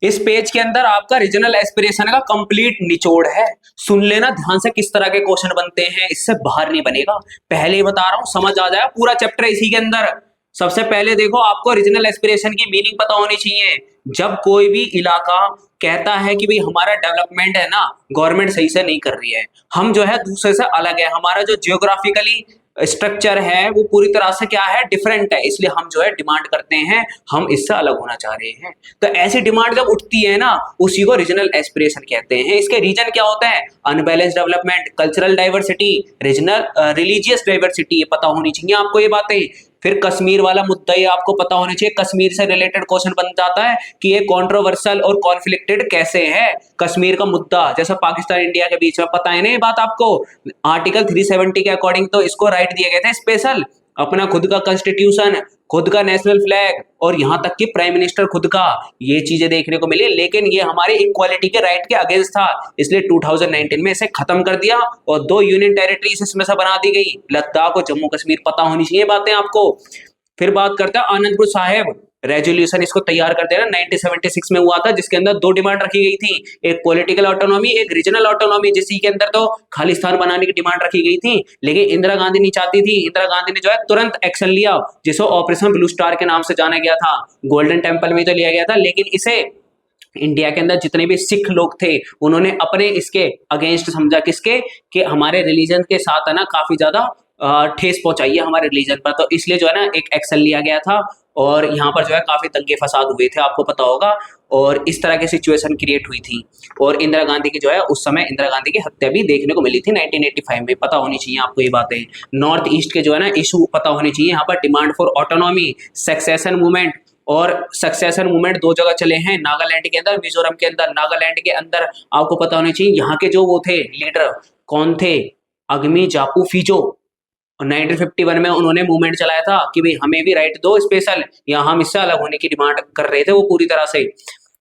इस पेज के अंदर आपका रीजनल एस्पिरेशन का कंप्लीट निचोड़ है। सुन लेना ध्यान से किस तरह के क्वेश्चन बनते हैं, इससे बाहर नहीं बनेगा। पहले ही बता रहा हूं, समझ आ जाए, पूरा चैप्टर इसी के अंदर। सबसे पहले देखो, आपको रीजनल एस्पिरेशन की मीनिंग पता होनी चाहिए। जब कोई भी इलाका कहता है कि भाई हमारा डेवलपमेंट है ना, गवर्नमेंट सही से नहीं कर रही है, हम जो है दूसरे से अलग है, हमारा जो जियोग्राफिकली स्ट्रक्चर है वो पूरी तरह से क्या है, डिफरेंट है, इसलिए हम जो है डिमांड करते हैं, हम इससे अलग होना चाह रहे हैं। तो ऐसी डिमांड जब उठती है ना, उसी को रीजनल एस्पिरेशन कहते हैं। इसके रीजन क्या होते हैं? Unbalance development, cultural diversity, regional religious diversity, ये पता होनी चाहिए आपको ये बातें। फिर कश्मीर वाला मुद्दा ये आपको पता होना चाहिए। कश्मीर से रिलेटेड क्वेश्चन बन जाता है कि ये कंट्रोवर्शियल और कॉन्फ्लिक्टेड कैसे है कश्मीर का मुद्दा, जैसा पाकिस्तान इंडिया के बीच में। पता है ना ये बात आपको? आर्टिकल 370 के अकॉर्डिंग तो इसको राइट दिए गए थे स्पेशल, अपना खुद का कॉन्स्टिट्यूशन, खुद का नेशनल फ्लैग, और यहां तक कि प्राइम मिनिस्टर खुद का, ये चीजें देखने को मिली। लेकिन ये हमारे इक्वालिटी के राइट के अगेंस्ट था, इसलिए 2019 में इसे खत्म कर दिया और 2 यूनियन टेरिटरीज इसमें से बना दी गई, लद्दाख और जम्मू कश्मीर। पता होनी चाहिए बातें आपको। फिर बात करते हैं आनंदपुर साहिब रेजोल्यूशन, इसको तैयार करते हैं ना 1976 में हुआ था, जिसके अंदर 2 डिमांड रखी गई थी, एक पॉलिटिकल ऑटोनॉमी, एक रीजनल ऑटोनॉमी। जिसी के अंदर तो खालिस्तान बनाने की डिमांड रखी गई थी, लेकिन इंदिरा गांधी नहीं चाहती थी। इंदिरा गांधी ने जो है तुरंत एक्शन लिया, जिसे ऑपरेशन ब्लू स्टार के नाम से जाना गया था। गोल्डन टेम्पल में तो लिया गया था, लेकिन इसे इंडिया के अंदर जितने भी सिख लोग थे उन्होंने अपने इसके अगेंस्ट समझा, किसके, कि हमारे रिलीजन के साथ है ना काफी ज्यादा ठेस पहुंचाई है हमारे रिलीजन पर, तो इसलिए जो है ना एक एक्शन लिया गया था। और यहाँ पर जो है काफी दंगे फसाद हुए थे, आपको पता होगा, और इस तरह की सिचुएशन क्रिएट हुई थी। और इंदिरा गांधी की जो है उस समय इंदिरा गांधी की हत्या भी देखने को मिली थी 1985 में। पता होनी चाहिए आपको ये बातें। नॉर्थ ईस्ट के जो है ना इशू पता होने चाहिए। यहाँ पर demand for autonomy, succession movement, और सक्सेशन मूवमेंट 2 जगह चले हैं, नागालैंड के अंदर, मिजोरम के अंदर। नागालैंड के अंदर आपको पता होना चाहिए यहाँ के जो वो थे लीडर, कौन थे? अग्मी जापू फीजो। और 1951 में उन्होंने मूवमेंट चलाया था कि भाई हमें भी राइट दो स्पेशल, या हम इससे अलग होने की डिमांड कर रहे थे वो पूरी तरह से।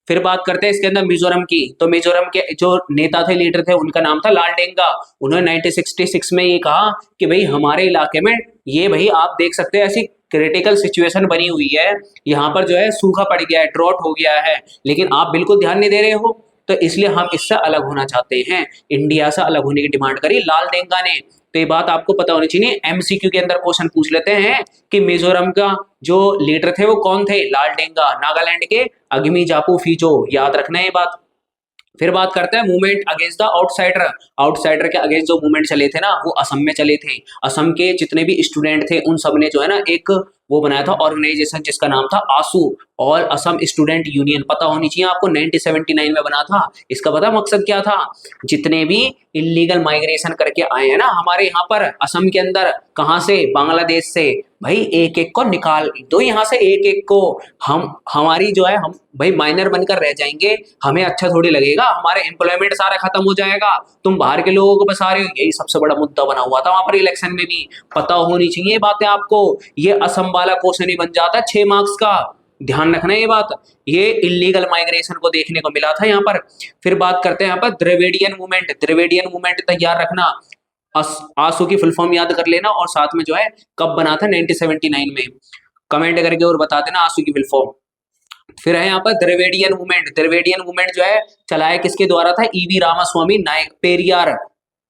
फिर बात करते हैं इसके अंदर मिजोरम की, तो मिजोरम के जो नेता थे, लीडर थे, उनका नाम था लालडेंगा। उन्होंने 1966 में ये कहा कि भाई हमारे इलाके में ये, भाई आप देख सकते हैं ऐसी क्रिटिकल सिचुएशन बनी हुई है, यहाँ पर जो है सूखा पड़ गया है, ड्रॉट हो गया है, लेकिन आप बिल्कुल ध्यान नहीं दे रहे हो, तो इसलिए हम इससे अलग होना चाहते हैं। इंडिया से अलग होने की डिमांड करी लालडेंगा ने। तो ये बात आपको पता होनी चाहिए। एमसीक्यू के अंदर क्वेश्चन पूछ लेते हैं कि मिजोरम का जो लीडर थे वो कौन थे? लालडेंगा। नागालैंड के अग्मी जापू फीजो, याद रखना ये बात। फिर बात करते हैं movement against the outsider. Outsider के अगेंस्ट जो मूवमेंट चले थे ना, वो असम में चले थे। असम के जितने भी स्टूडेंट थे उन सब ने जो है ना एक वो बनाया था ऑर्गेनाइजेशन, जिसका नाम था आसू, ऑल असम स्टूडेंट यूनियन। पता होनी चाहिए आपको, 1979 में बना था। इसका पता मकसद क्या था? जितने भी इलीगल माइग्रेशन करके आए हैं ना हमारे यहाँ पर असम के अंदर, कहाँ से? बांग्लादेश से, भाई एक एक को निकाल दो यहाँ से, एक एक को। हम हमारी जो है, हम भाई माइनर बनकर रह जाएंगे, हमें अच्छा थोड़ी लगेगा, हमारे एम्प्लॉयमेंट सारा खत्म हो जाएगा, तुम बाहर के लोगों को बसा रहे हो। यही सबसे बड़ा मुद्दा बना हुआ था वहां पर इलेक्शन में भी। पता होनी चाहिए बातें आपको। ये असम वाला क्वेश्चन ही बन जाता है 6 मार्क्स का, ध्यान रखना ये बात। ये इलीगल माइग्रेशन को देखने को मिला था यहाँ पर। फिर बात करते हैं यहाँ पर द्रविडियन मूवमेंट। द्रविडियन मूवमेंट तैयार रखना, आंसू की फुल फॉर्म याद कर लेना, और साथ में जो है कब बना था 1979 में, कमेंट करके और बता देना आंसू की फुल फॉर्म। फिर है यहाँ पर द्रविडियन मूवमेंट। द्रविडियन मूवमेंट जो है चलाया किसके द्वारा था? ईवी रामास्वामी नायक। पेरियार,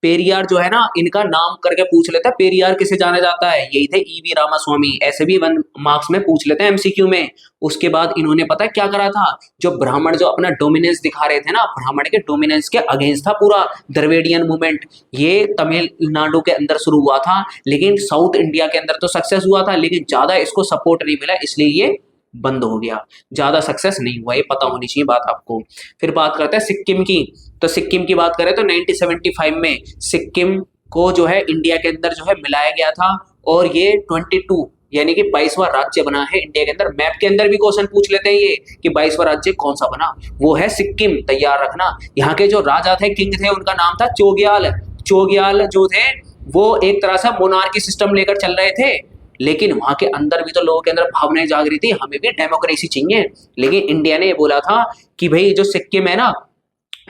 पेरियार जो है ना, इनका नाम करके पूछ लेता है, पेरियार किसे जाना जाता है? यही थे ईवी रामास्वामी। ऐसे भी 1 मार्क्स में पूछ लेते हैं एमसीक्यू में। उसके बाद इन्होंने पता है क्या करा था? जो ब्राह्मण जो अपना डोमिनेंस दिखा रहे थे ना, ब्राह्मण के डोमिनेंस के अगेंस्ट था पूरा द्रविडियन मूवमेंट। ये तमिलनाडु के अंदर शुरू हुआ था, लेकिन साउथ इंडिया के अंदर तो सक्सेस हुआ था, लेकिन ज्यादा इसको सपोर्ट नहीं मिला, इसलिए ये बंद हो गया, ज्यादा सक्सेस नहीं हुआ। ये पता होनी चाहिए बात आपको। फिर बात करते हैं सिक्किम की। तो सिक्किम की बात करें तो 1975 में सिक्किम को जो है इंडिया के अंदर जो है मिलाया गया था, और ये 22 यानी कि 22वां राज्य बना है इंडिया के अंदर। मैप के अंदर भी क्वेश्चन पूछ लेते हैं ये कि 22वां राज्य कौन सा बना, वो है सिक्किम, तैयार रखना। यहाँ के जो राजा थे, किंग थे, उनका नाम था चोग्याल। चोग्याल जो थे वो एक तरह से मोनार्की सिस्टम लेकर चल रहे थे, लेकिन वहां के अंदर भी तो लोगों के अंदर भावनाएं जाग रही थी, हमें भी डेमोक्रेसी चाहिए। लेकिन इंडिया ने ये बोला था कि भाई जो सिक्किम है ना,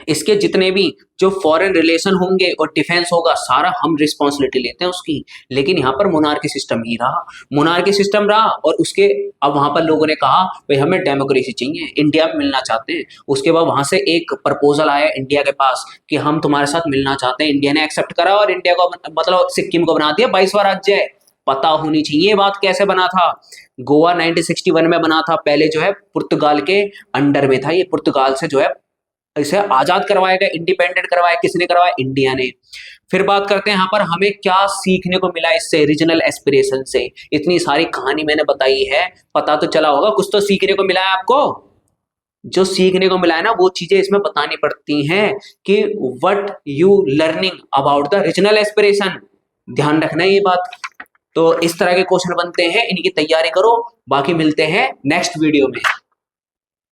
इसके जितने भी जो फॉरेन रिलेशन होंगे और डिफेंस होगा सारा हम रिस्पॉन्सिबिलिटी लेते हैं उसकी। लेकिन यहाँ पर मोनार्की सिस्टम ही रहा, मोनार्की सिस्टम रहा। और उसके अब वहां पर लोगों ने कहा भाई हमें डेमोक्रेसी चाहिए, इंडिया में मिलना चाहते हैं। उसके बाद वहां से एक प्रपोजल आया इंडिया के पास कि हम तुम्हारे साथ मिलना चाहते हैं। इंडिया ने एक्सेप्ट करा और इंडिया को मतलब सिक्किम को बना दिया 22वां राज्य है। पता होनी चाहिए बात कैसे बना था। गोवा 1961 में बना था, पहले जो है पुर्तगाल के अंडर में था। ये पुर्तगाल से जो है इसे आजाद करवाया गया, इंडिपेंडेंट करवाया। किसने करवाया? इंडिया ने। फिर बात करते हैं यहाँ पर हमें क्या सीखने को मिला इससे, रीजनल एस्पिरेशन से। इतनी सारी कहानी मैंने बताई है, पता तो चला होगा कुछ तो सीखने को मिला है आपको। जो सीखने को मिला है ना वो चीजें इसमें बतानी पड़ती हैं कि what you learning about the regional aspiration. ध्यान रखना है ये बात। तो इस तरह के क्वेश्चन बनते हैं, इनकी तैयारी करो। बाकी मिलते हैं नेक्स्ट वीडियो में।